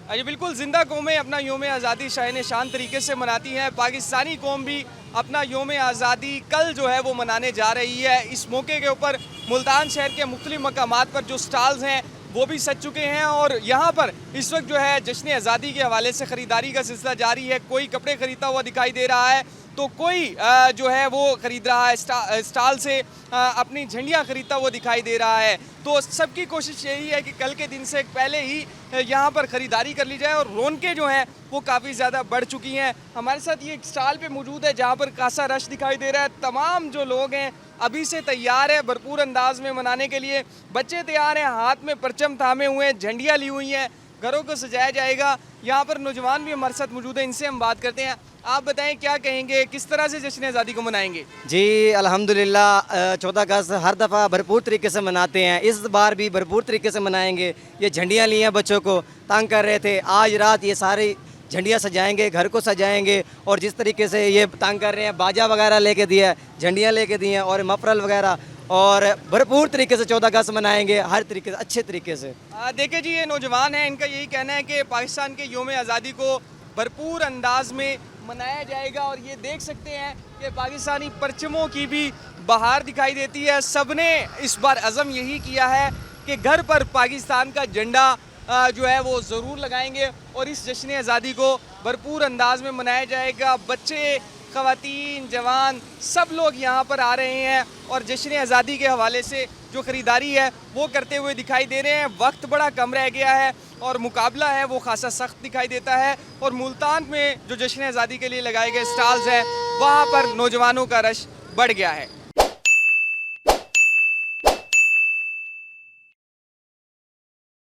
ये बिल्कुल जिंदा कौमें अपना योम आज़ादी शान शान तरीके से मनाती हैं। पाकिस्तानी कौम भी अपना योम आज़ादी कल जो है वो मनाने जा रही है। इस मौके के ऊपर मुल्तान शहर के मुख्तलिफ मकामात पर जो स्टॉल्स हैं वो भी सज चुके हैं और यहाँ पर इस वक्त जो है जश्न आज़ादी के हवाले से ख़रीदारी का सिलसिला जारी है। कोई कपड़े ख़रीदता हुआ दिखाई दे रहा है तो कोई जो है वो ख़रीद रहा है स्टॉल से अपनी झंडियाँ ख़रीदता हुआ दिखाई दे रहा है। तो सबकी कोशिश यही है कि कल के दिन से पहले ही यहाँ पर ख़रीदारी कर ली जाए और रौनकें जो हैं वो काफ़ी ज़्यादा बढ़ चुकी हैं। हमारे साथ ये एक स्टॉल पे मौजूद है जहाँ पर खासा रश दिखाई दे रहा है। तमाम जो लोग हैं अभी से तैयार है भरपूर अंदाज में मनाने के लिए। बच्चे तैयार हैं, हाथ में परचम थामे हुए हैं, झंडियाँ ली हुई हैं, घरों को सजाया जाएगा। यहाँ पर नौजवान भी हमारे साथ मौजूद हैं, इनसे हम बात करते हैं। आप बताएं क्या कहेंगे, किस तरह से जश्न आज़ादी को मनाएंगे? जी अल्हम्दुलिल्लाह 14 अगस्त हर दफ़ा भरपूर तरीके से मनाते हैं, इस बार भी भरपूर तरीके से मनाएंगे। ये झंडियाँ ली हैं, बच्चों को तंग कर रहे थे, आज रात ये सारी झंडियाँ सजाएंगे, घर को सजाएंगे। और जिस तरीके से ये तंग कर रहे हैं, बाजा वगैरह लेके दिया है, झंडियाँ लेके दी हैं और मफरल वगैरह, और भरपूर तरीके से 14 अगस्त मनाएंगे हर तरीके से, अच्छे तरीके से। देखिए जी, ये नौजवान हैं, इनका यही कहना है कि पाकिस्तान के योम आज़ादी को भरपूर अंदाज में मनाया जाएगा। और ये देख सकते हैं कि पाकिस्तानी परचमों की भी बहार दिखाई देती है। सबने इस बार अज़म यही किया है कि घर पर पाकिस्तान का झंडा जो है वो ज़रूर लगाएंगे और इस जश्न आज़ादी को भरपूर अंदाज में मनाया जाएगा। बच्चे, ख़वातीन, जवान सब लोग यहाँ पर आ रहे हैं और जश्न आज़ादी के हवाले से जो ख़रीदारी है वो करते हुए दिखाई दे रहे हैं। वक्त बड़ा कम रह गया है और मुकाबला है वो खासा सख्त दिखाई देता है। और मुल्तान में जो जश्न आज़ादी के लिए लगाए गए स्टॉल्स हैं वहाँ पर नौजवानों का रश बढ़ गया है।